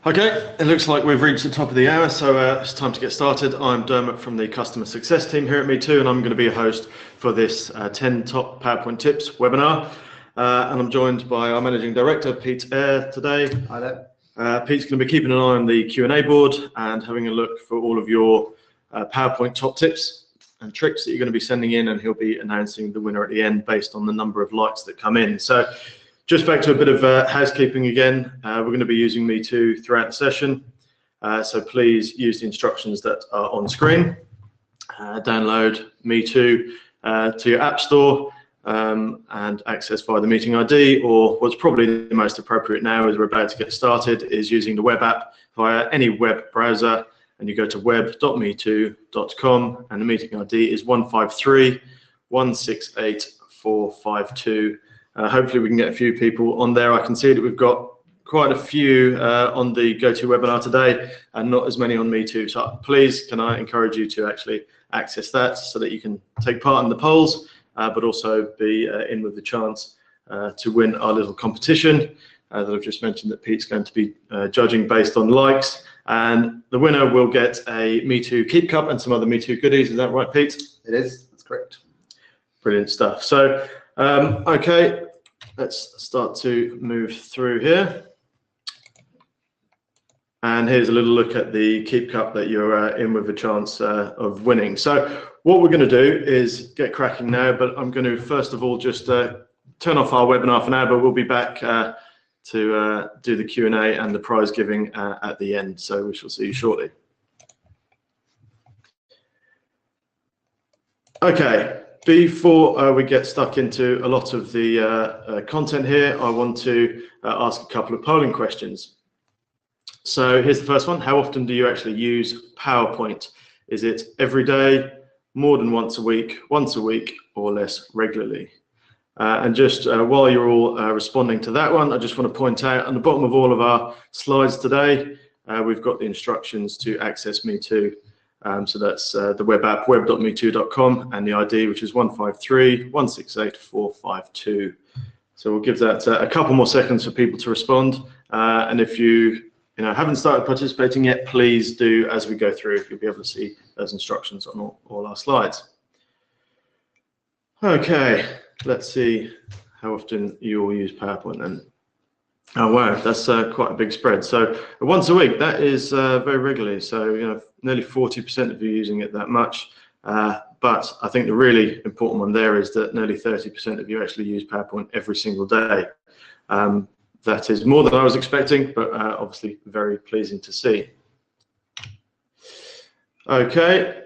Okay, it looks like we've reached the top of the hour, so it's time to get started. I'm Dermot from the Customer Success team here at Me2, and I'm going to be a host for this 10 Top PowerPoint Tips webinar. And I'm joined by our Managing Director, Pete Eyre, today. Hi there. Pete's going to be keeping an eye on the Q&A board and having a look for all of your PowerPoint top tips and tricks that you're going to be sending in, and he'll be announcing the winner at the end based on the number of likes that come in. So just back to a bit of housekeeping again. We're going to be using Me2 throughout the session, so please use the instructions that are on screen. Download Me2 to your App Store and access via the meeting ID, or what's probably the most appropriate now as we're about to get started is using the web app via any web browser, and you go to web.me2.com and the meeting ID is 153168452. Hopefully we can get a few people on there. I can see that we've got quite a few on the GoToWebinar today and not as many on Me2. So please, can I encourage you to actually access that so that you can take part in the polls, but also be in with the chance to win our little competition that I've just mentioned that Pete's going to be judging based on likes. And the winner will get a Me2 Keep Cup and some other Me2 goodies. Is that right, Pete? It is. That's correct. Brilliant stuff. So, okay, let's start to move through here. And here's a little look at the Keep Cup that you're in with a chance of winning. So what we're going to do is get cracking now, but I'm going to first of all just turn off our webinar for now, but we'll be back to do the Q&A and the prize giving at the end. So we shall see you shortly. Okay. Before we get stuck into a lot of the content here, I want to ask a couple of polling questions. So here's the first one. How often do you actually use PowerPoint? Is it every day, more than once a week, or less regularly? And just while you're all responding to that one, I just want to point out on the bottom of all of our slides today, we've got the instructions to access Me2. So that's the web app, web.me2.com, and the ID, which is 153168452. So we'll give that a couple more seconds for people to respond. And if you haven't started participating yet, please do as we go through. You'll be able to see those instructions on all our slides. Okay, let's see how often you all use PowerPoint then. Oh wow, that's quite a big spread. So once a week, that is very regularly. So nearly 40% of you using it that much. But I think the really important one there is that nearly 30% of you actually use PowerPoint every single day. That is more than I was expecting, but obviously very pleasing to see. Okay,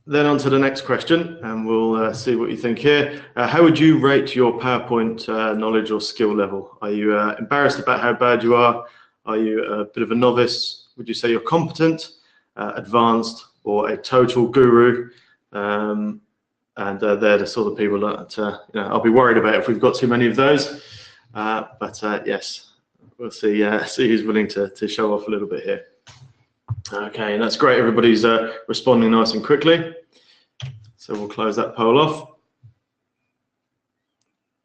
then on to the next question, and we'll see what you think here. How would you rate your PowerPoint knowledge or skill level? Are you embarrassed about how bad you are? Are you a bit of a novice? Would you say you're competent, advanced, or a total guru? And they're the sort of people that I'll be worried about if we've got too many of those. But yes, we'll see who's willing to show off a little bit here. Okay, and that's great. Everybody's responding nice and quickly. So we'll close that poll off.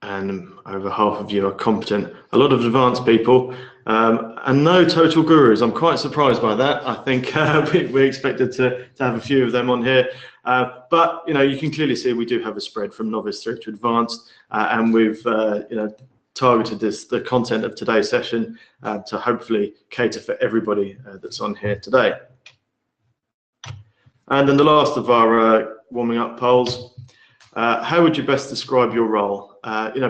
And over half of you are competent. A lot of advanced people, and no total gurus. I'm quite surprised by that. I think we expected to have a few of them on here. But you can clearly see we do have a spread from novice through to advanced, and we've targeted the content of today's session to hopefully cater for everybody that's on here today. And then the last of our warming up polls, how would you best describe your role?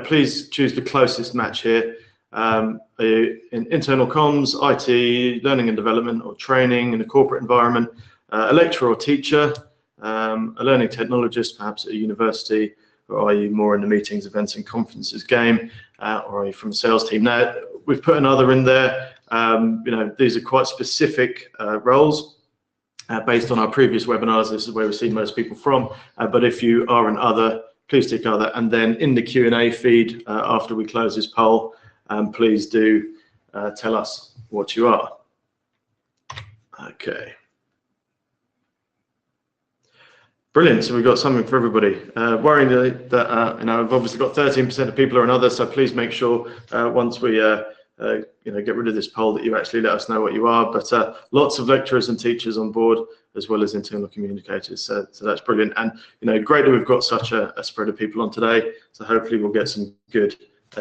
Please choose the closest match here. Are you in internal comms, IT, learning and development, or training in a corporate environment, a lecturer or teacher, a learning technologist, perhaps at a university, or are you more in the meetings, events, and conferences game, or are you from a sales team? Now, we've put another in there. These are quite specific roles based on our previous webinars. This is where we see most people from. But if you are an other, please tick other. And then in the Q&A feed after we close this poll, please do tell us what you are. Okay. Brilliant. So we've got something for everybody. Worrying that I've obviously got 13% of people are another, so please make sure once we get rid of this poll that you actually let us know what you are. But lots of lecturers and teachers on board, as well as internal communicators. So that's brilliant. And great that we've got such a spread of people on today. So hopefully we'll get some good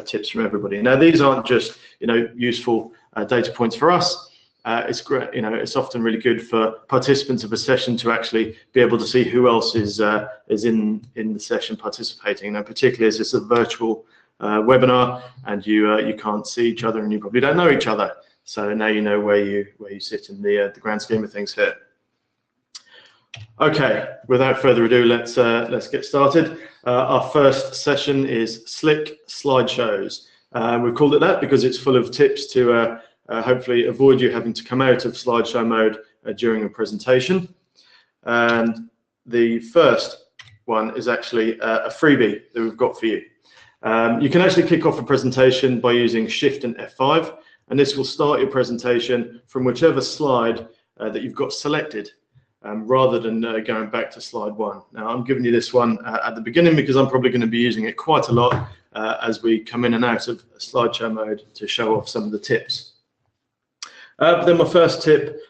tips from everybody. Now these aren't just useful data points for us. It's great. It's often really good for participants of a session to actually be able to see who else is in the session participating. Now, particularly as it's a virtual webinar and you can't see each other and you probably don't know each other. So now you know where you sit in the grand scheme of things here. Okay, without further ado, let's get started. Our first session is Slick Slideshows. We've called it that because it's full of tips to hopefully avoid you having to come out of slideshow mode during a presentation. And the first one is actually a freebie that we've got for you. You can actually kick off a presentation by using Shift and F5, and this will start your presentation from whichever slide that you've got selected, rather than going back to slide 1. Now, I'm giving you this one at the beginning because I'm probably going to be using it quite a lot as we come in and out of slideshow mode to show off some of the tips. Then my first tip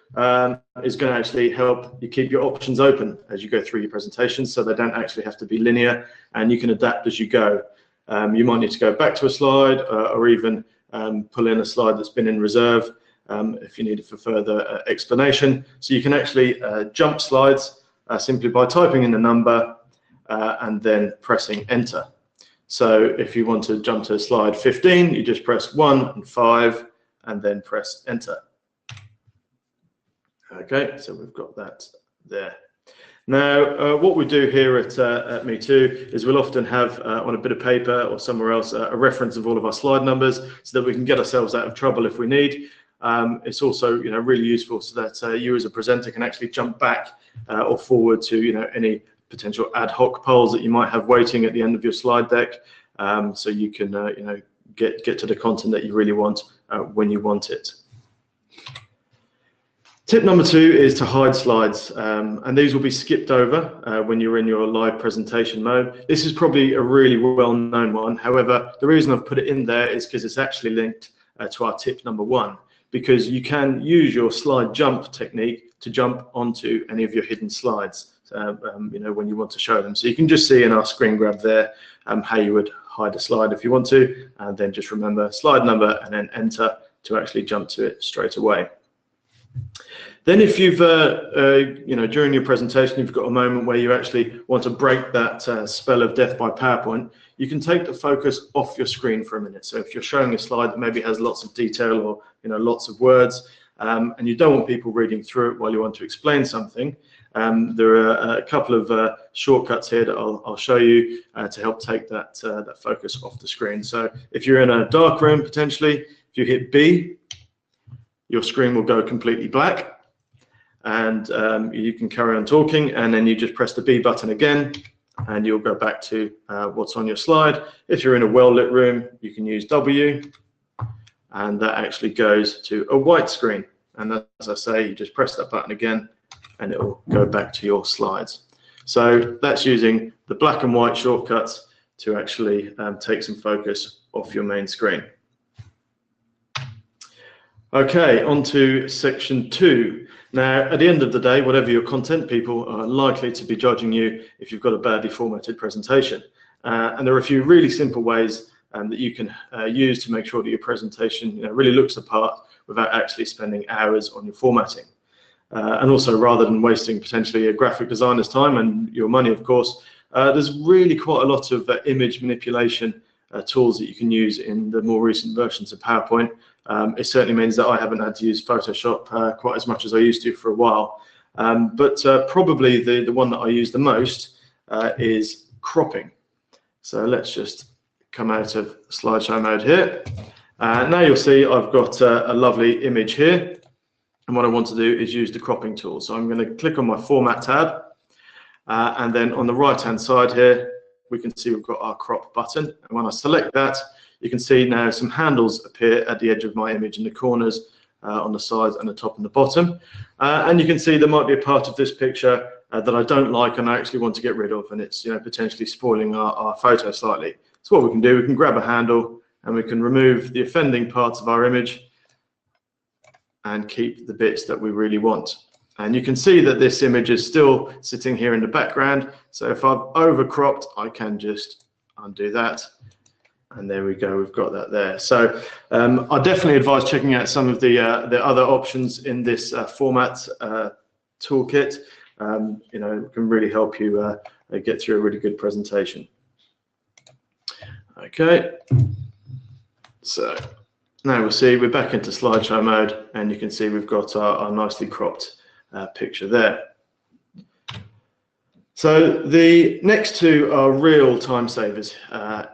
is going to actually help you keep your options open as you go through your presentation, so they don't actually have to be linear and you can adapt as you go. You might need to go back to a slide or even pull in a slide that's been in reserve if you need it for further explanation. So you can actually jump slides simply by typing in the number and then pressing enter. So if you want to jump to slide 15, you just press 1 and 5 and then press enter. Okay, so we've got that there. Now, what we do here at Me Too is we'll often have on a bit of paper or somewhere else a reference of all of our slide numbers so that we can get ourselves out of trouble if we need. It's also really useful so that you as a presenter can actually jump back or forward to any potential ad hoc polls that you might have waiting at the end of your slide deck, so you can get to the content that you really want when you want it. Tip number 2 is to hide slides, and these will be skipped over when you're in your live presentation mode. This is probably a really well-known one. However, the reason I've put it in there is because it's actually linked to our tip number 1, because you can use your slide jump technique to jump onto any of your hidden slides, when you want to show them. So you can just see in our screen grab there how you would hide a slide if you want to, and then just remember slide number and then enter to actually jump to it straight away. Then if you've, during your presentation, you've got a moment where you actually want to break that spell of death by PowerPoint, you can take the focus off your screen for a minute. So if you're showing a slide that maybe has lots of detail or, lots of words, and you don't want people reading through it while you want to explain something, there are a couple of shortcuts here that I'll show you to help take that focus off the screen. So if you're in a dark room, potentially, if you hit B, your screen will go completely black, and you can carry on talking, and then you just press the B button again and you'll go back to what's on your slide. If you're in a well-lit room, you can use W, and that actually goes to a white screen, and as I say, you just press that button again and it will go back to your slides. So that's using the black and white shortcuts to actually take some focus off your main screen. Okay, on to section 2. Now, at the end of the day, whatever your content, people are likely to be judging you if you've got a badly formatted presentation. And there are a few really simple ways that you can use to make sure that your presentation really looks the part without actually spending hours on your formatting. And also, rather than wasting potentially a graphic designer's time and your money, of course, there's really quite a lot of image manipulation tools that you can use in the more recent versions of PowerPoint. It certainly means that I haven't had to use Photoshop quite as much as I used to for a while. But probably the one that I use the most is cropping. So let's just come out of slideshow mode here. Now you'll see I've got a lovely image here. And what I want to do is use the cropping tool. So I'm going to click on my Format tab. And then on the right-hand side here, we can see we've got our crop button. And when I select that, you can see now some handles appear at the edge of my image in the corners, on the sides and the top and the bottom. And you can see there might be a part of this picture that I don't like and I actually want to get rid of, and it's potentially spoiling our photo slightly. So what we can do, we can grab a handle and we can remove the offending parts of our image and keep the bits that we really want. And you can see that this image is still sitting here in the background. So if I've overcropped, I can just undo that. And there we go, we've got that there. So I definitely advise checking out some of the other options in this format toolkit. You know, it can really help you get through a really good presentation. Okay, so now we'll see we're back into slideshow mode, and you can see we've got our nicely cropped picture there. So the next two are real time savers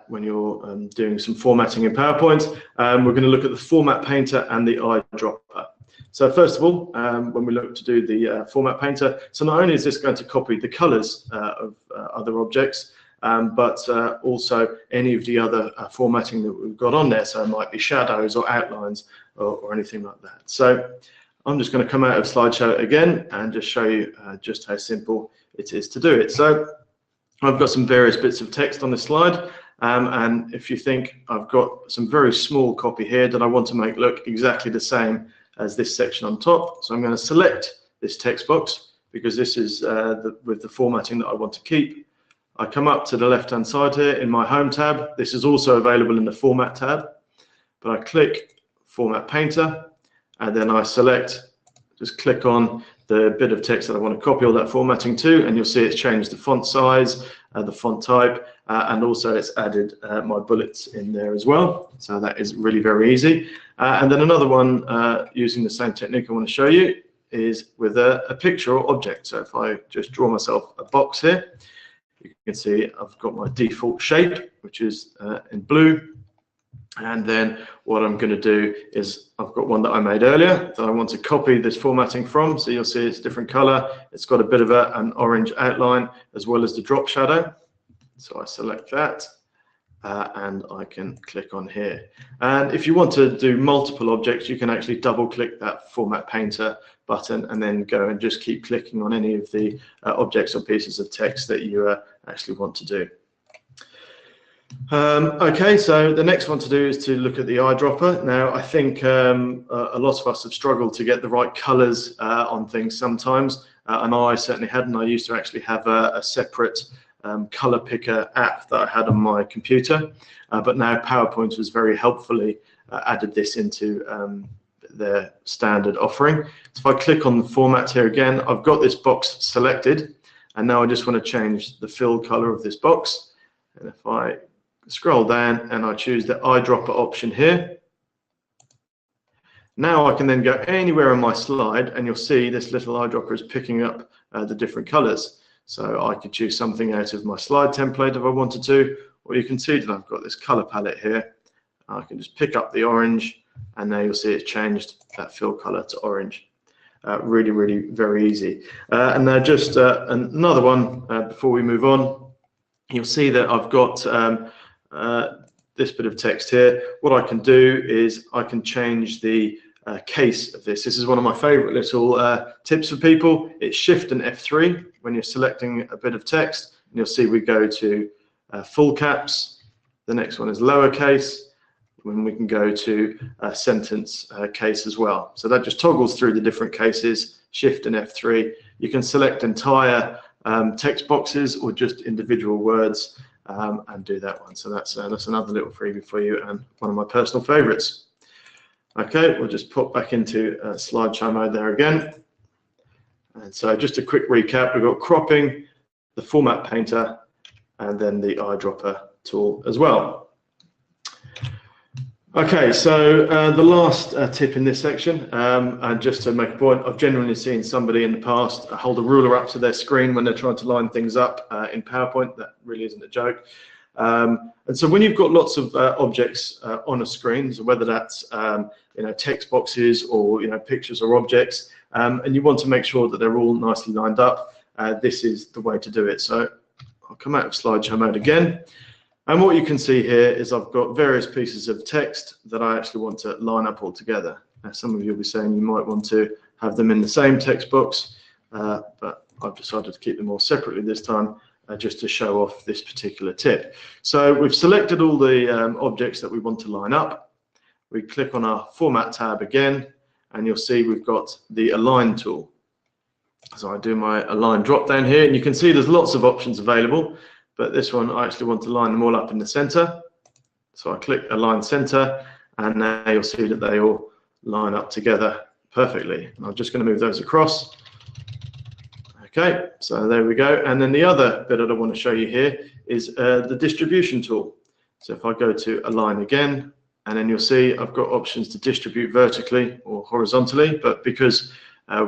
when you're doing some formatting in PowerPoint. We're going to look at the Format Painter and the eyedropper. So first of all, when we look to do the Format Painter, so not only is this going to copy the colors of other objects, but also any of the other formatting that we've got on there. So it might be shadows or outlines or anything like that. So I'm just going to come out of slideshow again and just show you just how simple it is to do it. So I've got some various bits of text on this slide, and if you think I've got some very small copy here that I want to make look exactly the same as this section on top, so I'm going to select this text box because this is with the formatting that I want to keep. I come up to the left hand side here in my Home tab. This is also available in the Format tab, but I click Format Painter and then I select, just click on the bit of text that I want to copy all that formatting to, and you'll see it's changed the font size, the font type, and also it's added my bullets in there as well. So that is really very easy. And then another one using the same technique I want to show you is with a picture or object. So if I just draw myself a box here, you can see I've got my default shape, which is in blue. And then what I'm going to do is I've got one that I made earlier that I want to copy this formatting from. So you'll see it's a different color. It's got a bit of an orange outline as well as the drop shadow. So I select that and I can click on here. And if you want to do multiple objects, you can actually double click that Format Painter button and then go and just keep clicking on any of the objects or pieces of text that you actually want to do. Okay, so the next one to do is to look at the eyedropper. Now, I think a lot of us have struggled to get the right colors on things sometimes. I know I certainly hadn't. I used to actually have a separate color picker app that I had on my computer, but now PowerPoint has very helpfully added this into their standard offering. So if I click on the format here again, I've got this box selected, and now I just want to change the fill color of this box. And if I scroll down and I choose the eyedropper option here, now I can then go anywhere on my slide and you'll see this little eyedropper is picking up the different colors. So I could choose something out of my slide template if I wanted to, or you can see that I've got this color palette here. I can just pick up the orange and now you'll see it's changed that fill color to orange. Really, really very easy. And now just another one before we move on. You'll see that I've got this bit of text here. What I can do is I can change the case of this. This is one of my favorite little tips for people. It's Shift and F3 when you're selecting a bit of text, and you'll see we go to full caps. The next one is lowercase, when we can go to sentence case as well. So that just toggles through the different cases, Shift and F3. You can select entire text boxes or just individual words and do that one. So that's another little freebie for you and one of my personal favorites. Okay, we'll just pop back into slideshow mode there again. And so just a quick recap, we've got cropping, the Format Painter, and then the eyedropper tool as well. Okay, so the last tip in this section, and just to make a point, I've genuinely seen somebody in the past hold a ruler up to their screen when they're trying to line things up in PowerPoint. That really isn't a joke. And so when you've got lots of objects on a screen, so whether that's text boxes or pictures or objects, and you want to make sure that they're all nicely lined up, this is the way to do it. So I'll come out of slideshow mode again. And what you can see here is I've got various pieces of text that I actually want to line up all together. Now, some of you will be saying you might want to have them in the same text box, but I've decided to keep them all separately this time just to show off this particular tip. So we've selected all the objects that we want to line up. We click on our Format tab again, and you'll see we've got the Align tool. So I do my Align drop down here, and you can see there's lots of options available, but this one I actually want to line them all up in the center. So I click Align Center, and now you'll see that they all line up together perfectly. And I'm just going to move those across. Okay, so there we go. And then the other bit that I want to show you here is the distribution tool. So if I go to Align again, and then you'll see I've got options to distribute vertically or horizontally, but because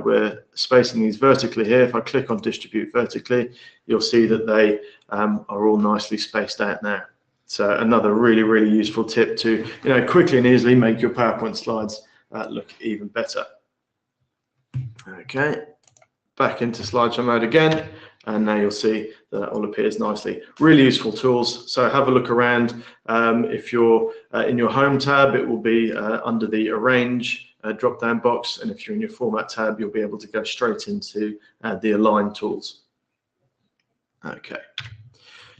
we're spacing these vertically here, if I click on distribute vertically, you'll see that they are all nicely spaced out now. So another really, really useful tip to quickly and easily make your PowerPoint slides look even better. Okay, back into slideshow mode again, and now you'll see that all appears nicely. Really useful tools, so have a look around. If you're in your Home tab, it will be under the Arrange drop-down box, and if you're in your Format tab, you'll be able to go straight into the Align tools. Okay,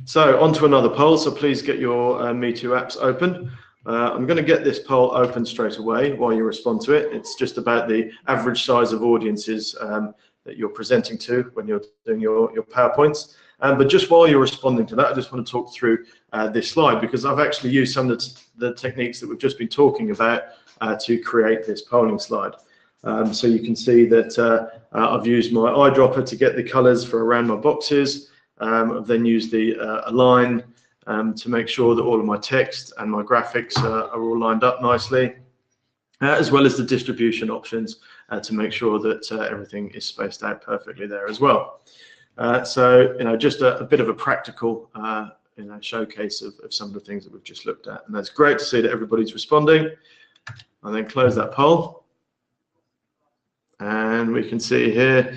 so on to another poll, so please get your Me Too apps open. I'm going to get this poll open straight away while you respond to it. It's just about the average size of audiences that you're presenting to when you're doing your PowerPoints. But just while you're responding to that, I just want to talk through this slide, because I've actually used some of the techniques that we've just been talking about to create this polling slide. So you can see that I've used my eyedropper to get the colors for around my boxes. I've then used the Align to make sure that all of my text and my graphics are all lined up nicely, as well as the distribution options to make sure that everything is spaced out perfectly there as well. So just a bit of a practical showcase of some of the things that we've just looked at, and that's great to see that everybody's responding. I'll then close that poll, and we can see here.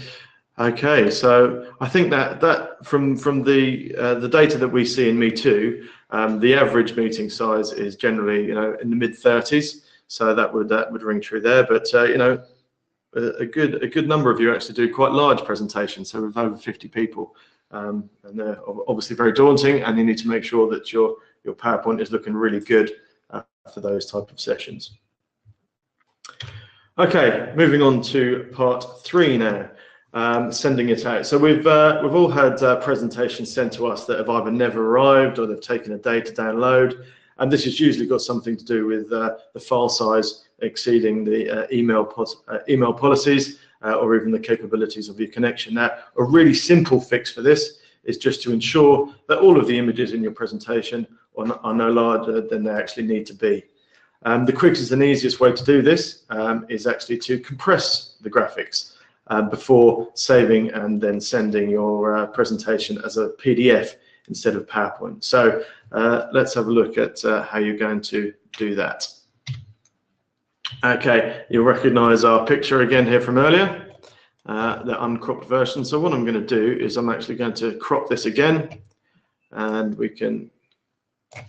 Okay, so I think that from the data that we see in Me Too, the average meeting size is generally in the mid-30s. So that would ring true there. But a good number of you actually do quite large presentations. So with over 50 people, and they're obviously very daunting. And you need to make sure that your PowerPoint is looking really good for those type of sessions. Okay, moving on to part 3 now. Sending it out. So we've all had presentations sent to us that have either never arrived or they've taken a day to download, and this has usually got something to do with the file size exceeding the email policies or even the capabilities of your connection. Now, a really simple fix for this is just to ensure that all of the images in your presentation are no larger than they actually need to be. The quickest and easiest way to do this is actually to compress the graphics before saving and then sending your presentation as a PDF instead of PowerPoint. So let's have a look at how you're going to do that. Okay, you'll recognize our picture again here from earlier, the uncropped version. So what I'm going to do is I'm actually going to crop this again, and we can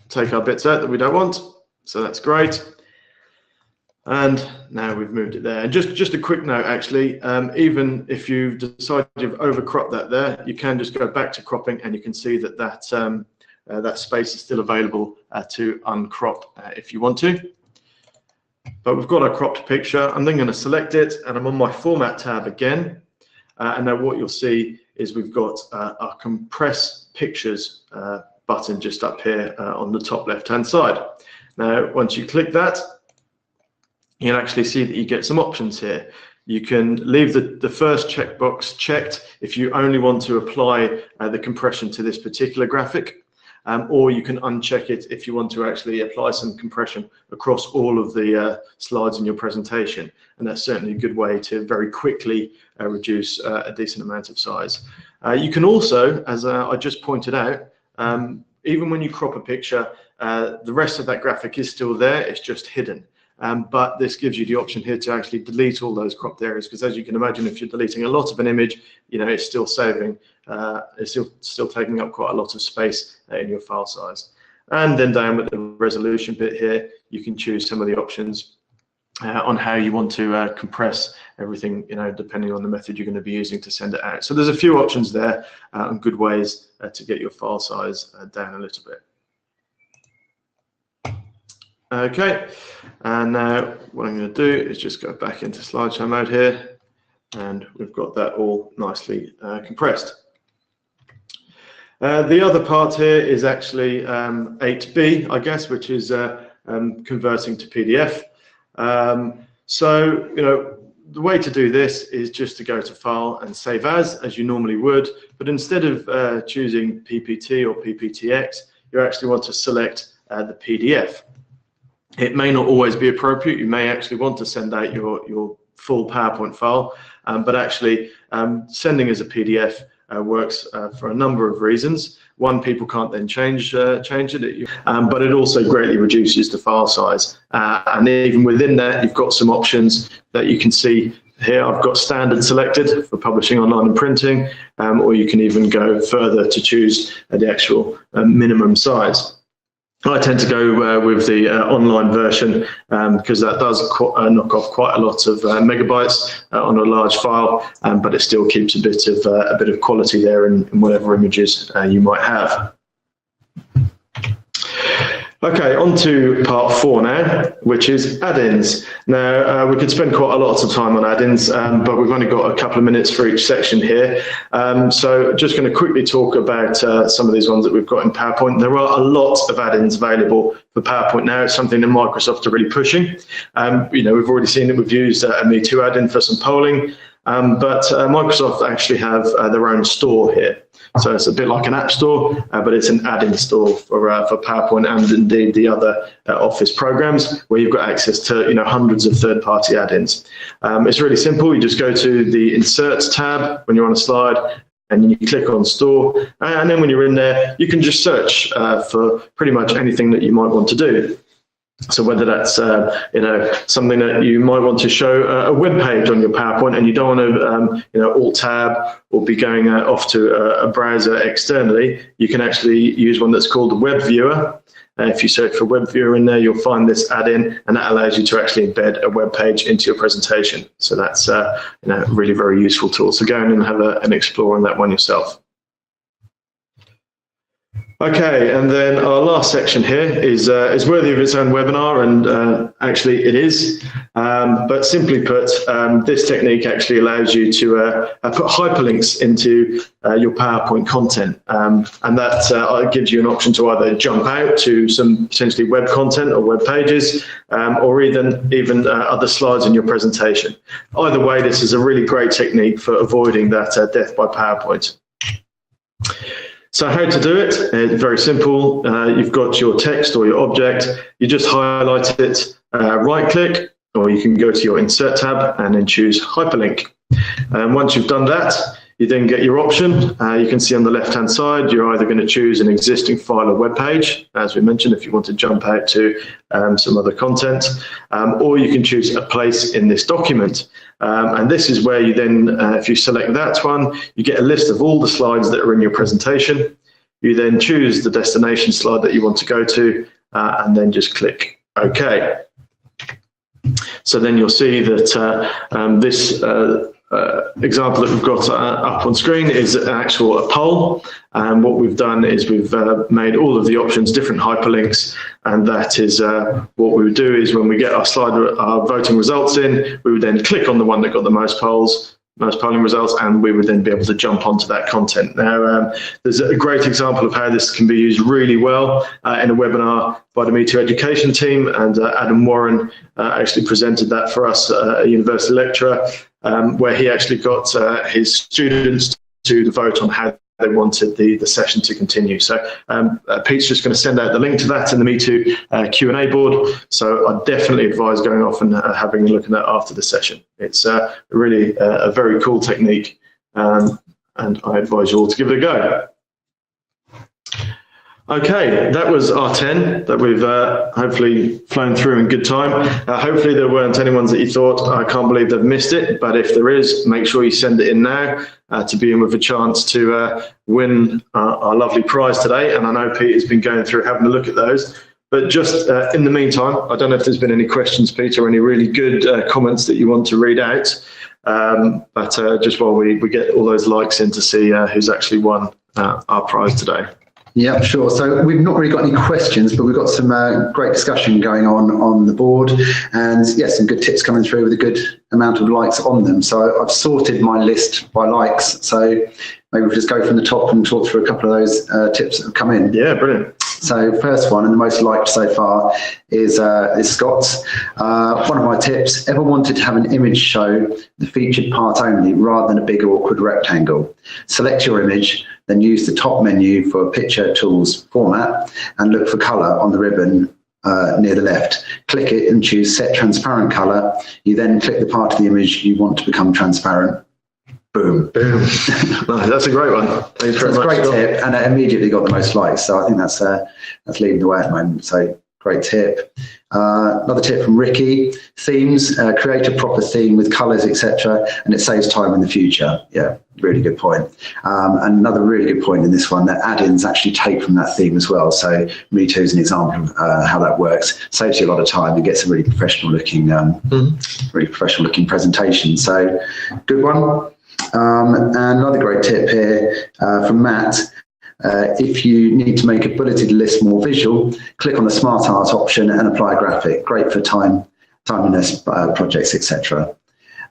take our bits out that we don't want. So that's great. And now we've moved it there. And just a quick note, actually, even if you've decided you've overcropped that there, you can just go back to cropping, and you can see that that space is still available to uncrop if you want to. But we've got our cropped picture. I'm then going to select it, and I'm on my Format tab again. And now what you'll see is we've got our Compress Pictures button just up here on the top left-hand side. Now, once you click that, you'll actually see that you get some options here. You can leave the first checkbox checked if you only want to apply the compression to this particular graphic, or you can uncheck it if you want to actually apply some compression across all of the slides in your presentation. And that's certainly a good way to very quickly reduce a decent amount of size. You can also, as I just pointed out, even when you crop a picture, the rest of that graphic is still there, it's just hidden. But this gives you the option here to actually delete all those cropped areas, because as you can imagine, if you're deleting a lot of an image, it's still saving, it's still taking up quite a lot of space in your file size. And then down with the resolution bit here, you can choose some of the options on how you want to compress everything, depending on the method you're going to be using to send it out. So there's a few options there and good ways to get your file size down a little bit. Okay, and now what I'm going to do is just go back into slideshow mode here, and we've got that all nicely compressed. The other part here is actually 8B, I guess, which is converting to PDF. So, the way to do this is just to go to File and Save As you normally would, but instead of choosing PPT or PPTX, you actually want to select the PDF. It may not always be appropriate. You may actually want to send out your full PowerPoint file, but actually sending as a PDF works for a number of reasons. One, people can't then change it, but it also greatly reduces the file size. And even within that, you've got some options that you can see here. I've got standard selected for publishing online and printing, or you can even go further to choose the actual minimum size. I tend to go with the online version because that does knock off quite a lot of megabytes on a large file, but it still keeps a bit of quality there in whatever images you might have. Okay, on to part 4 now, which is add-ins. Now, we could spend quite a lot of time on add-ins, but we've only got a couple of minutes for each section here. So just going to quickly talk about some of these ones that we've got in PowerPoint. There are a lot of add-ins available for PowerPoint now. It's something that Microsoft are really pushing. We've already seen it. We've used a Me Too add-in for some polling, but Microsoft actually have their own store here. So it's a bit like an app store, but it's an add-in store for PowerPoint and indeed the other Office programs where you've got access to hundreds of third-party add-ins. It's really simple. You just go to the Insert tab when you're on a slide, and you click on Store, and then when you're in there, you can just search for pretty much anything that you might want to do. So whether that's something that you might want to show a web page on your PowerPoint, and you don't want to Alt Tab or be going off to a browser externally, you can actually use one that's called the Web Viewer. If you search for Web Viewer in there, you'll find this add-in, and that allows you to actually embed a web page into your presentation. So that's really very useful tool. So go in and have an explore on that one yourself. Okay, and then our last section here is worthy of its own webinar, and actually it is. But simply put, this technique actually allows you to put hyperlinks into your PowerPoint content, and that gives you an option to either jump out to some potentially web content or web pages, or even other slides in your presentation. Either way, this is a really great technique for avoiding that death by PowerPoint. So how to do it? It's very simple. You've got your text or your object. You just highlight it, right-click, or you can go to your Insert tab and then choose Hyperlink. And once you've done that, you then get your option. You can see on the left-hand side, you're either going to choose an existing file or web page, as we mentioned, if you want to jump out to some other content, or you can choose a place in this document. And this is where you then, if you select that one, you get a list of all the slides that are in your presentation. You then choose the destination slide that you want to go to, and then just click OK. So then you'll see that this example that we've got up on screen is a poll, and what we've done is we've made all of the options different hyperlinks, and that is what we would do is when we get our voting results in, we would then click on the one that got the most polling results, and we would then be able to jump onto that content. Now, there's a great example of how this can be used really well in a webinar by the Me Too education team, and Adam Warren actually presented that for us, a university lecturer, where he actually got his students to vote on how they wanted the session to continue. So Pete's just going to send out the link to that in the Me Too Q&A board. So I definitely advise going off and having a look at that after the session. It's really a very cool technique, and I advise you all to give it a go. Okay, that was our 10 that we've hopefully flown through in good time. Hopefully there weren't any ones that you thought, I can't believe they've missed it, but if there is, make sure you send it in now to be in with a chance to win our lovely prize today. And I know Pete has been going through having a look at those, But just in the meantime, I don't know if there's been any questions, Peter, or any really good comments that you want to read out. But just while we get all those likes in to see who's actually won our prize today. Yeah, sure. So we've not really got any questions, but we've got some great discussion going on the board, and yes, some good tips coming through with a good amount of likes on them. So I've sorted my list by likes. So maybe we'll just go from the top and talk through a couple of those tips that have come in. Yeah, brilliant. So first one, and the most liked so far, is Scott's. One of my tips: ever wanted to have an image show the featured part only rather than a big awkward rectangle? Select your image, then use the top menu for picture tools format and look for color on the ribbon near the left. Click it and choose set transparent color. You then click the part of the image you want to become transparent. Boom. Boom. Nice, that's a great one. Thanks very much. That's a great tip, and it immediately got the most likes. So I think that's leading the way at the moment. So great tip. Another tip from Ricky: themes. Create a proper theme with colours, etc., and it saves time in the future. Yeah, really good point. And another really good point in this one, that add-ins actually take from that theme as well. So Me Too is an example of how that works. Saves you a lot of time. It gets a really professional looking, presentation. So good one. And another great tip here from Matt: if you need to make a bulleted list more visual, click on the Smart Art option and apply a graphic. Great for timeliness projects, etc.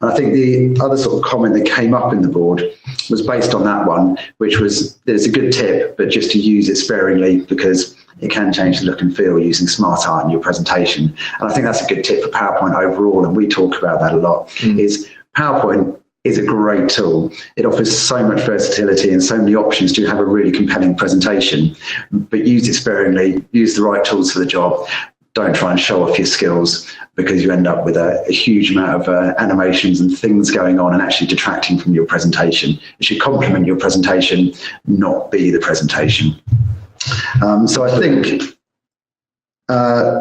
And I think the other sort of comment that came up in the board was based on that one, which was, there's a good tip, but just to use it sparingly because it can change the look and feel using Smart Art in your presentation. And I think that's a good tip for PowerPoint overall, and we talk about that a lot, is PowerPoint is a great tool. It offers so much versatility and so many options to have a really compelling presentation, but use it sparingly, use the right tools for the job. Don't try and show off your skills, because you end up with a huge amount of animations and things going on and actually detracting from your presentation. It should complement your presentation, not be the presentation. So I think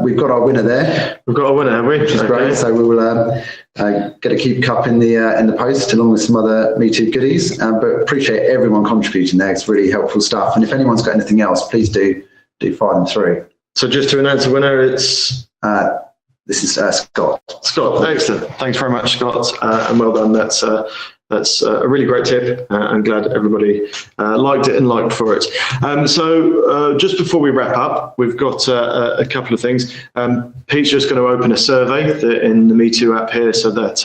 we've got our winner there. We've got a winner, have we? Which is great. So we will get a keep cup in the post, along with some other Me Too goodies. But appreciate everyone contributing there. It's really helpful stuff. And if anyone's got anything else, please do fire them through. So just to announce the winner, it's this is Scott. Scott, excellent. Thanks very much, Scott, and well done. That's a really great tip. I'm glad everybody liked it and liked for it. So just before we wrap up, we've got a couple of things. Pete's just going to open a survey in the Me Too app here, so that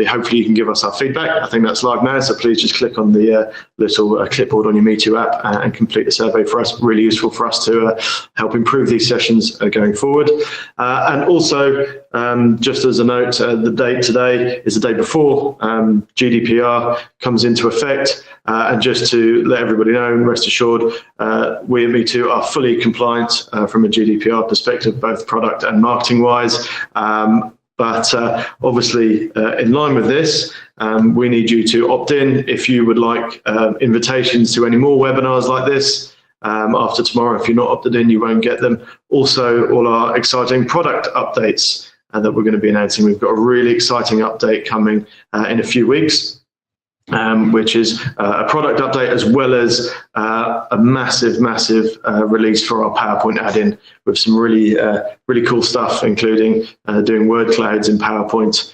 hopefully you can give us our feedback. I think that's live now, so please just click on the little clipboard on your Me Too app and complete the survey for us. Really useful for us to help improve these sessions going forward. And also, just as a note, the date today is the day before GDPR comes into effect, and just to let everybody know and rest assured, we at Me Too are fully compliant from a GDPR perspective, both product and marketing wise. But obviously, in line with this, we need you to opt in if you would like invitations to any more webinars like this. After tomorrow, if you're not opted in, you won't get them. Also, all our exciting product updates that we're going to be announcing. We've got a really exciting update coming in a few weeks, which is a product update as well as a massive release for our PowerPoint add-in with some really cool stuff, including doing word clouds in PowerPoint.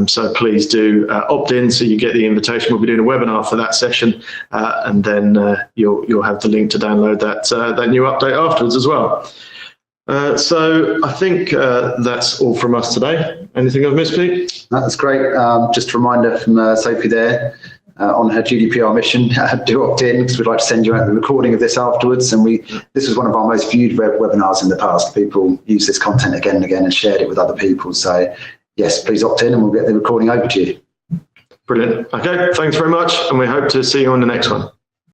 So please do opt in so you get the invitation. We'll be doing a webinar for that session, and then you'll have the link to download that new update afterwards as well. So I think that's all from us today. Anything I've missed, Pete? That's great. Just a reminder from Sophie there on her GDPR mission, do opt in, because we'd like to send you out the recording of this afterwards. And this was one of our most viewed webinars in the past. People use this content again and again and shared it with other people. So yes, please opt in and we'll get the recording over to you. Brilliant. Okay, thanks very much. And we hope to see you on the next one.